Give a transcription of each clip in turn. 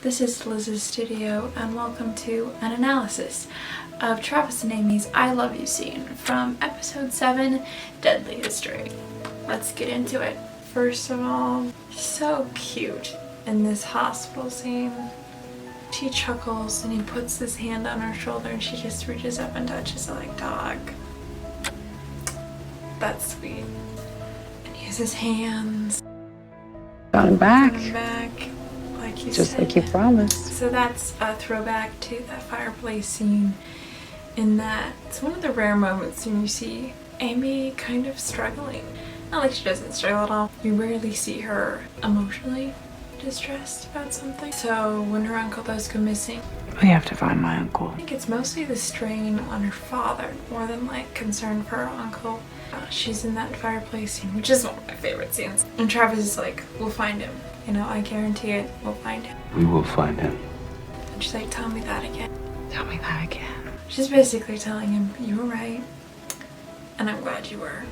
This is Liz's studio and welcome to an analysis of Travis and Amy's I Love You scene from episode 7, Deadly History. Let's get into it. First of all, so cute in this hospital scene. She chuckles and he puts his hand on her shoulder and she just reaches up and touches it like, dog. That's sweet. And he uses his hands. Got him back. Like you just said. like you promised. So that's a throwback to that fireplace scene, in that it's one of the rare moments when you see Amy kind of struggling. Not like she doesn't struggle at all. You rarely see her emotionally distressed about something. So when her uncle does go missing, We have to find my uncle. I think it's mostly the strain on her father more than like concern for her uncle. She's in that fireplace scene, which is one of my favorite scenes. And Travis is like, we'll find him. You know, I guarantee it, we'll find him. We will find him. And she's like, tell me that again. Tell me that again. She's basically telling him, you were right. And I'm glad you were.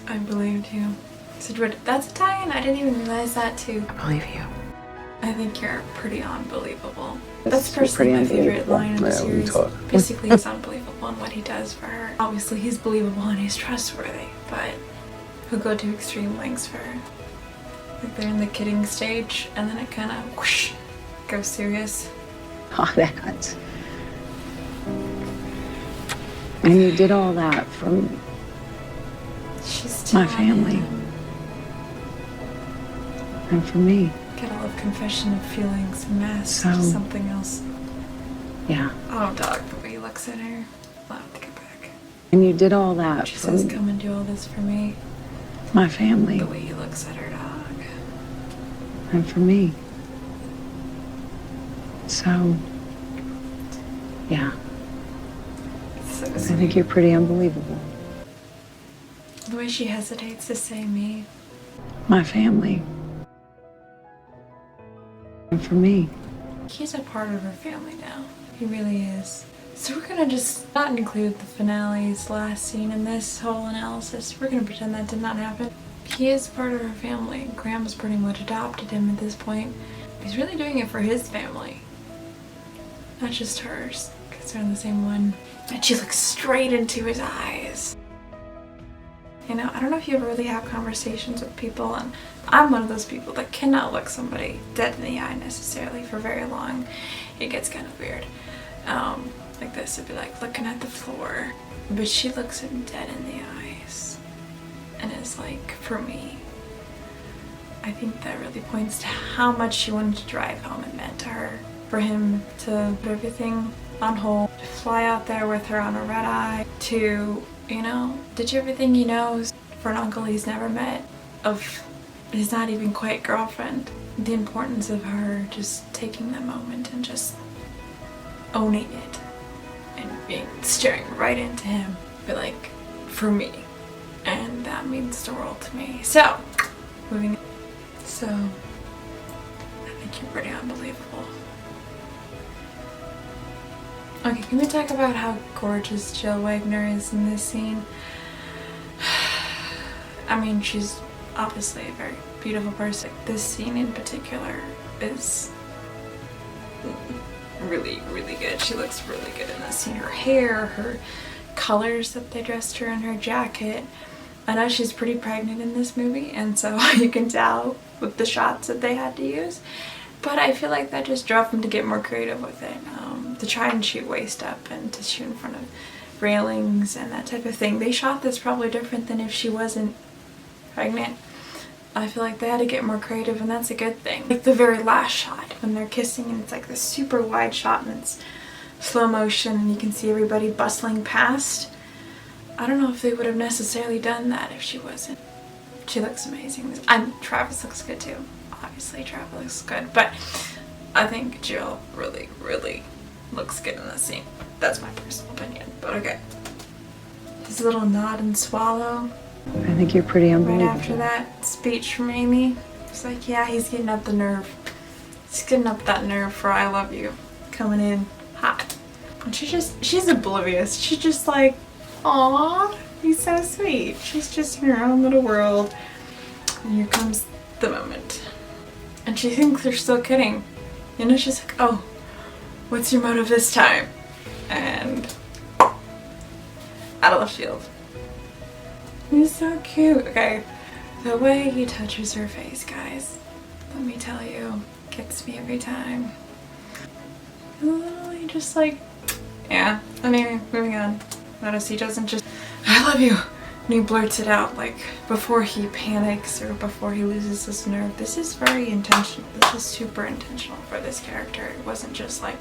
I believed you. So that's Italian? I didn't even realize that too. I believe you. I think you're pretty unbelievable. That's That's personally my favorite unbelievable. line in the Yeah, we series. talk. Basically, he's unbelievable in what he does for her. Obviously, he's believable and he's trustworthy, but he'll go to extreme lengths for her. Like they're in the kidding stage, and then it kind of whoosh, goes serious. Oh, that. And you did all that from She's my telling family. him. and for me. Get all of confession of feelings masked So- to something else. Yeah. Oh, dog, the way he looks at her. I'll have to get back. And you did all that She says, from come and do all this for me. my family The way he looks at her, dog. and for me. So, yeah. So I sweet. think you're pretty unbelievable. The way she hesitates to say me. My family. And for me. He's a part of her family now. He really is. So we're gonna just not include the finale's last scene in this whole analysis. We're gonna pretend that did not happen. He is part of her family. Graham's pretty much adopted him at this point. He's really doing it for his family. Not just hers, because they're in the same one. And she looks straight into his eyes. You know, I don't know if you ever really have conversations with people, and I'm one of those people that cannot look somebody dead in the eye necessarily for very long. It gets kind of weird. Like this, it'd be like looking at the floor. But she looks him dead in the eyes and is like, for me, I think that really points to how much she wanted to drive home it meant to her. For him to put everything on hold, to fly out there with her on a red eye, to, you know, ditch everything he knows for an uncle he's never met, of his not even quite girlfriend. The importance of her just taking that moment and just owning it and staring right into him. But like, for me. And that means the world to me. So, moving on. So, I think you're pretty unbelievable. Okay, can we talk about how gorgeous Jill Wagner is in this scene? I mean, she's obviously a very beautiful person. This scene in particular is really, really good. She looks really good in this scene. Her hair, her colors that they dressed her in, her jacket. I know she's pretty pregnant in this movie, and so you can tell with the shots that they had to use. But I feel like that just drove them to get more creative with it. To try and shoot waist up and to shoot in front of railings and that type of thing. They shot this probably different than if she wasn't pregnant. I feel like they had to get more creative, and that's a good thing. Like the very last shot when they're kissing and it's like this super wide shot and it's slow motion and you can see everybody bustling past. I don't know if they would have necessarily done that if she wasn't. She looks amazing. And Travis looks good too. Obviously Travis looks good, but I think Jill really, really looks good in this scene. That's my personal opinion, but okay. His little nod and swallow I think you're pretty right unbelievable. after that speech from Amy. It's like, yeah, he's getting up the nerve. He's getting up that nerve for I love you. Coming in hot. And she's oblivious. She's just like, aw, he's so sweet. She's just in her own little world. And here comes the moment. And she thinks they're still kidding. You know, she's like, oh, what's your motive this time? And out of left field. He's so cute. Okay, the way he touches her face, guys, let me tell you, gets me every time. Literally just like, yeah. Anyway, moving on. Notice he doesn't just, I love you, and he blurts it out like before he panics or before he loses his nerve. This is very intentional. This is super intentional for this character. It wasn't just like,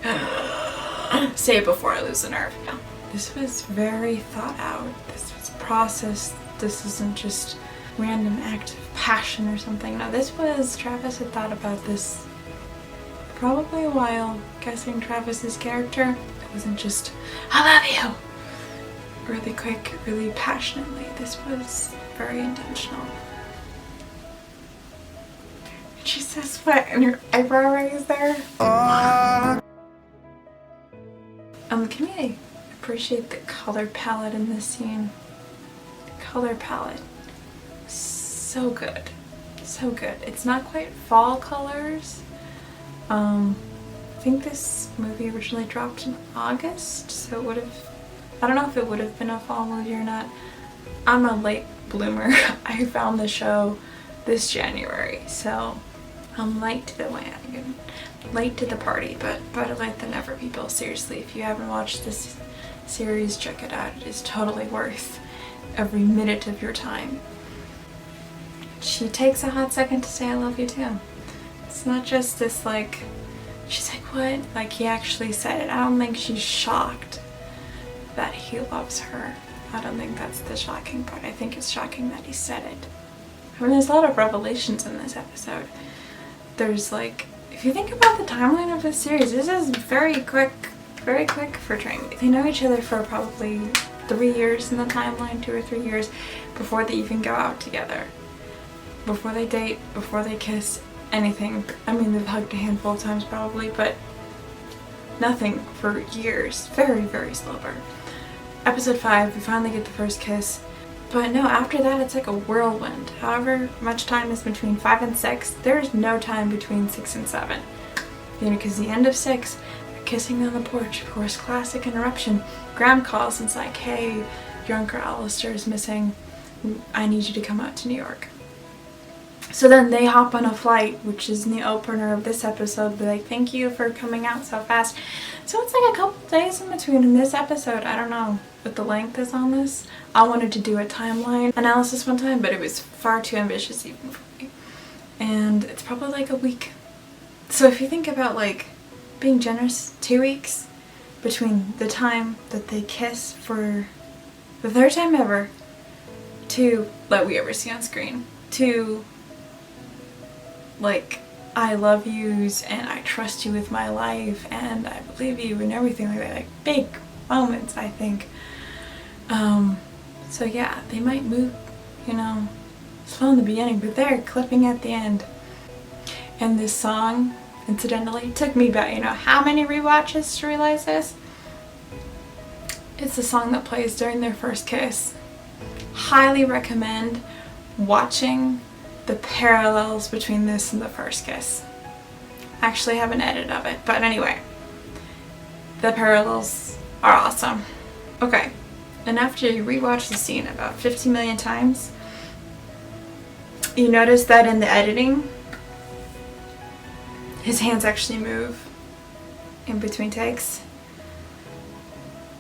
say it before I lose the nerve. No. This was very thought out. This was processed. This isn't just random act of passion or something. No, this was, Travis had thought about this probably a while, guessing Travis's character. It wasn't just, I love you, really quick, really passionately. This was very intentional. She says what? And her eyebrow raise there? Can we appreciate the color palette in this scene? The color palette. So good. So good. It's not quite fall colors. I think this movie originally dropped in August, so it would have, I don't know if it would have been a fall movie or not. I'm a late bloomer. I found the show this January, so I'm late to the wagon, late to the party, but better late than never, people. Seriously, if you haven't watched this series, check it out. It is totally worth every minute of your time. She takes a hot second to say I love you too. It's not just this like, she's like, what? Like, he actually said it. I don't think she's shocked that he loves her. I don't think that's the shocking part. I think it's shocking that he said it. I mean, there's a lot of revelations in this episode. There's like, if you think about the timeline of this series, this is very quick for TrAmy. They know each other for probably 3 years in the timeline, 2 or 3 years, before they even go out together. Before they date, before they kiss, anything. I mean, they've hugged a handful of times probably, but nothing for years. Very, very slow burn. Episode 5, we finally get the first kiss. But no, after that it's like a whirlwind. However much time is between 5 and 6, there's no time between 6 and 7. You know, because the end of 6, they're kissing on the porch. Of course, classic interruption. Graham calls and it's like, hey, your Uncle Alistair is missing. I need you to come out to New York. So then they hop on a flight, which is in the opener of this episode. Be like, thank you for coming out so fast. So it's like a couple days in between in this episode. I don't know what the length is on this. I wanted to do a timeline analysis one time, but it was far too ambitious even for me. And it's probably like a week. So if you think about like being generous, 2 weeks between the time that they kiss for the 3rd time ever to that we ever see on screen to like I love yous and I trust you with my life and I believe you and everything like that, like big moments, I think. So yeah, they might move, you know, slow in the beginning, but they're clipping at the end. And this song, incidentally, took me back, you know, how many rewatches to realize this? It's the song that plays during their first kiss. Highly recommend watching the parallels between this and the first kiss. I actually have an edit of it, but anyway, the parallels are awesome. Okay, and after you rewatch the scene about 50 million times, you notice that in the editing, his hands actually move in between takes.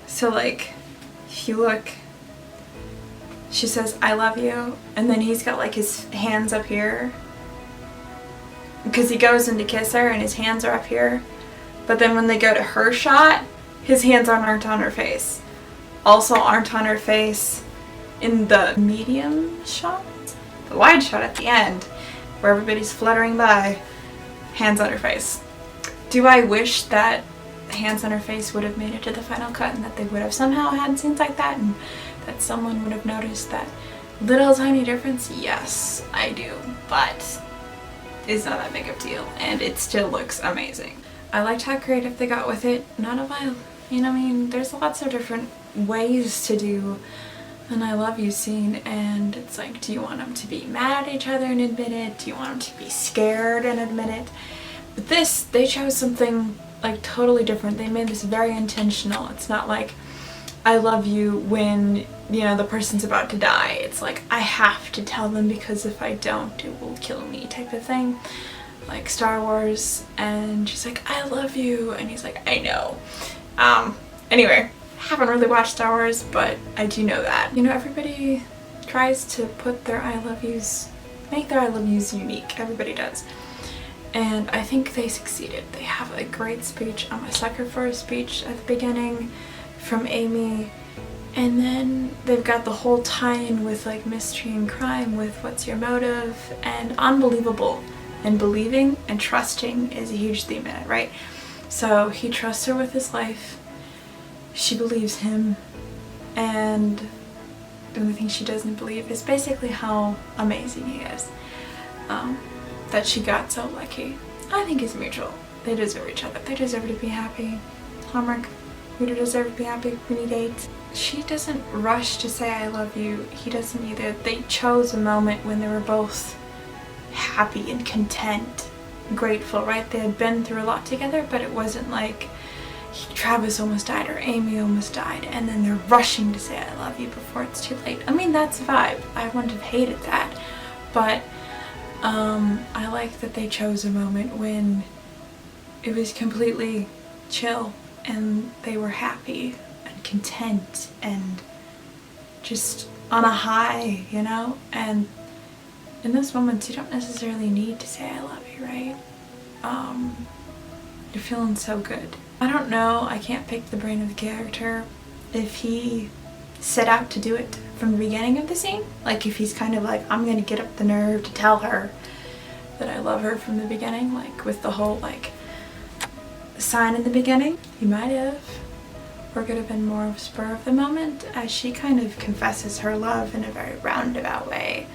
So like, if you look, she says, I love you, and then he's got like his hands up here because he goes in to kiss her and his hands are up here, but then when they go to her shot, his hands aren't on her face. Also aren't on her face in the medium shot, the wide shot at the end where everybody's fluttering by, hands on her face. Do I wish that hands on her face would have made it to the final cut and that they would have somehow had scenes like that and that someone would have noticed that little tiny difference? Yes, I do, but it's not that big of a deal and it still looks amazing. I liked how creative they got with it. Not a while, you know what I mean? There's lots of different ways to do an I love you scene, and it's like, do you want them to be mad at each other and admit it? Do you want them to be scared and admit it? But this, they chose something like totally different. They made this very intentional. It's not like I love you when, you know, the person's about to die. It's like I have to tell them because if I don't, it will kill me type of thing. Like Star Wars, and she's like, I love you, and he's like, I know. Anyway, haven't really watched Star Wars, but I do know that. You know, everybody tries to put their I love yous, make their I love yous unique. Everybody does. And I think they succeeded. They have a great speech. I'm a sucker for a speech at the beginning from Amy. And then they've got the whole tie-in with like mystery and crime with what's your motive, and unbelievable. And believing and trusting is a huge theme in it, right? So he trusts her with his life. She believes him. And the only thing she doesn't believe is basically how amazing he is. That she got so lucky. I think it's mutual. They deserve each other. They deserve to be happy. Hallmark, we deserve to be happy. We need dates. She doesn't rush to say I love you. He doesn't either. They chose a moment when they were both happy and content, grateful, right? They had been through a lot together, but it wasn't like Travis almost died or Amy almost died and then they're rushing to say I love you before it's too late. I mean, that's a vibe. I wouldn't have hated that, but I like that they chose a moment when it was completely chill and they were happy and content and just on a high, you know? And in those moments, you don't necessarily need to say I love you, right? You're feeling so good. I don't know, I can't pick the brain of the character if he set out to do it from the beginning of the scene. Like if he's kind of like, I'm gonna get up the nerve to tell her that I love her from the beginning, like with the whole like sign in the beginning. He might have. Or could have been more of a spur of the moment as she kind of confesses her love in a very roundabout way.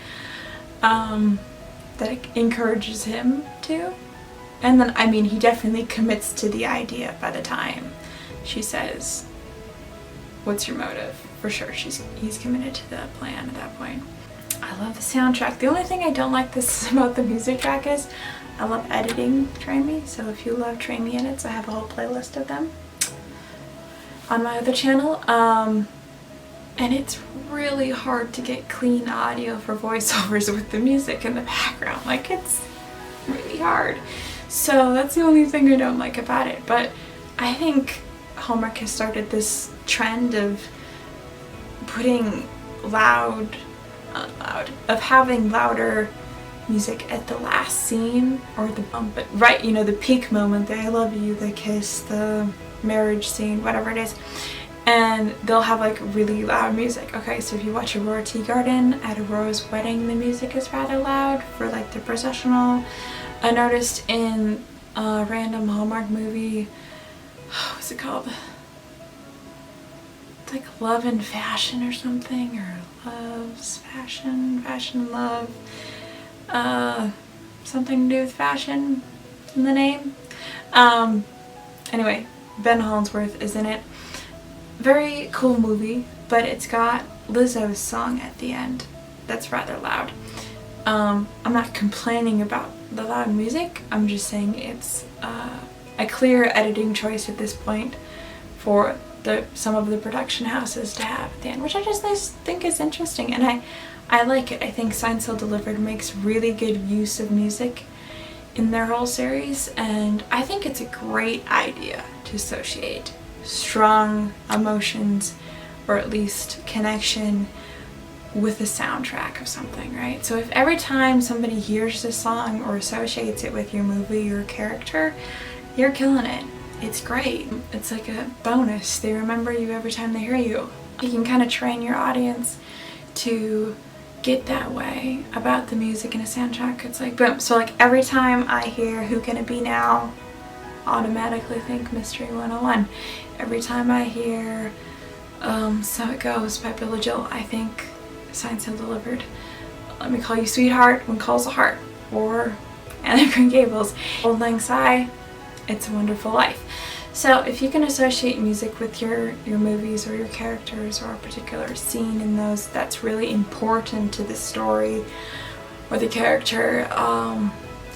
That encourages him to. And then, I mean, he definitely commits to the idea by the time she says, what's your motive? For sure, he's committed to the plan at that point. I love the soundtrack. The only thing I don't like this about the music track is I love editing TrAmy. So if you love TrAmy edits, I have a whole playlist of them on my other channel. And it's really hard to get clean audio for voiceovers with the music in the background. Like, it's really hard. So that's the only thing I don't like about it. But I think Hallmark has started this trend of putting of having louder music at the last scene or the but right, you know, the peak moment, the I love you, the kiss, the marriage scene, whatever it is. And they'll have like really loud music. Okay, so if you watch Aurora Teagarden at Aurora's wedding, the music is rather loud for like the processional. I noticed in a random Hallmark movie, what's it called? It's like Love and Fashion or something, or Love's Fashion, Fashion and Love. Something to do with fashion in the name. Anyway, Ben Hollingsworth is in it. Very cool movie, but it's got Lizzo's song at the end that's rather loud. I'm not complaining about the loud music, I'm just saying it's a clear editing choice at this point for some of the production houses to have at the end, which I just think is interesting, and I like it. I think Signed, Sealed, Delivered makes really good use of music in their whole series, and I think it's a great idea to associate strong emotions, or at least connection, with the soundtrack of something, right? So if every time somebody hears this song or associates it with your movie or character, you're killing it. It's great. It's like a bonus. They remember you every time they hear you. You can kind of train your audience to get that way about the music in a soundtrack. It's like boom. So like every time I hear Who Can It Be Now, automatically think Mystery 101. Every time I hear So It Goes by Billy Joel, I think Signed, Sealed, Delivered. Let Me Call You Sweetheart, When Calls a Heart, or Anne of Green Gables. Old Lang Syne, It's a Wonderful Life. So if you can associate music with your movies or your characters or a particular scene in those that's really important to the story or the character,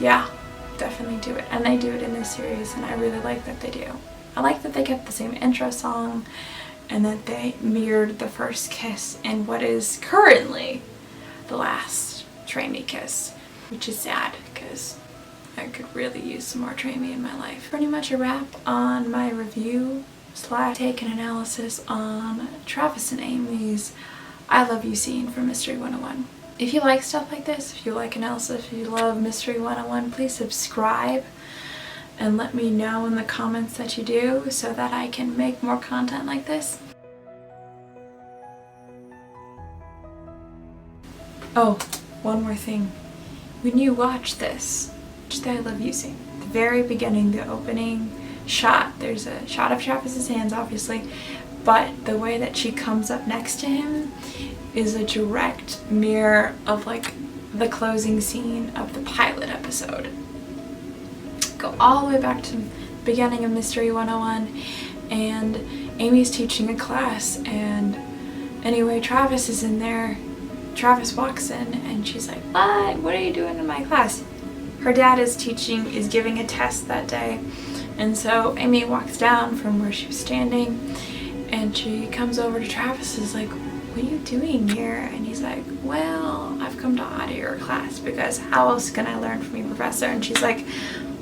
yeah, definitely do it. And they do it in this series, and I really like that they do. I like that they kept the same intro song and that they mirrored the first kiss in what is currently the last TrAmy kiss, which is sad because I could really use some more TrAmy in my life. Pretty much a wrap on my review / take and analysis on Travis and Amy's I Love You scene from Mystery 101. If you like stuff like this, if you like analysis, if you love Mystery 101, please subscribe and let me know in the comments that you do so that I can make more content like this. Oh, one more thing. When you watch this, watch the I Love You scene. The very beginning, the opening shot, there's a shot of Travis's hands obviously, but the way that she comes up next to him is a direct mirror of like the closing scene of the pilot episode. Go all the way back to the beginning of Mystery 101, and Amy's teaching a class, and anyway Travis is in there. Travis walks in and she's like, what are you doing in my class? Her dad is giving a test that day, and so Amy walks down from where she was standing and she comes over to Travis, is like, what are you doing here? And he's like, well, I've come to audit your class because how else can I learn from you, professor? And she's like,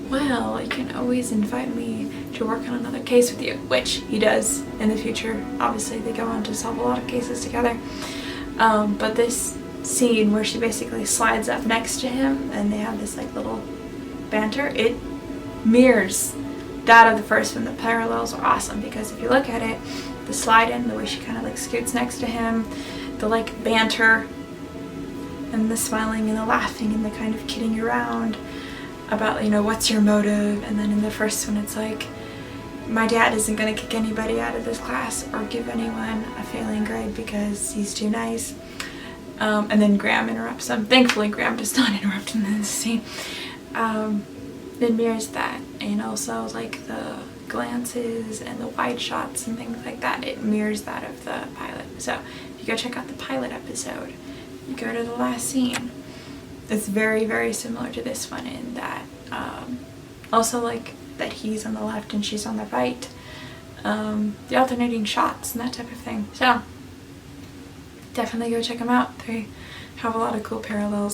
well, you can always invite me to work on another case with you, which he does in the future. Obviously they go on to solve a lot of cases together. But this scene where she basically slides up next to him and they have this like little banter, it mirrors that of the first one. The parallels are awesome because if you look at it, the slide in, the way she kind of like scoots next to him, the like banter and the smiling and the laughing and the kind of kidding around about, you know, what's your motive? And then in the first one it's like, my dad isn't going to kick anybody out of this class or give anyone a failing grade because he's too nice. And then Graham interrupts him. Thankfully Graham does not interrupt him in this scene. It mirrors that, and also like the glances and the wide shots and things like that, it mirrors that of the pilot. So if you go check out the pilot episode, you go to the last scene, it's very, very similar to this one in that also like that he's on the left and she's on the right, the alternating shots and that type of thing. So definitely go check them out. They have a lot of cool parallels.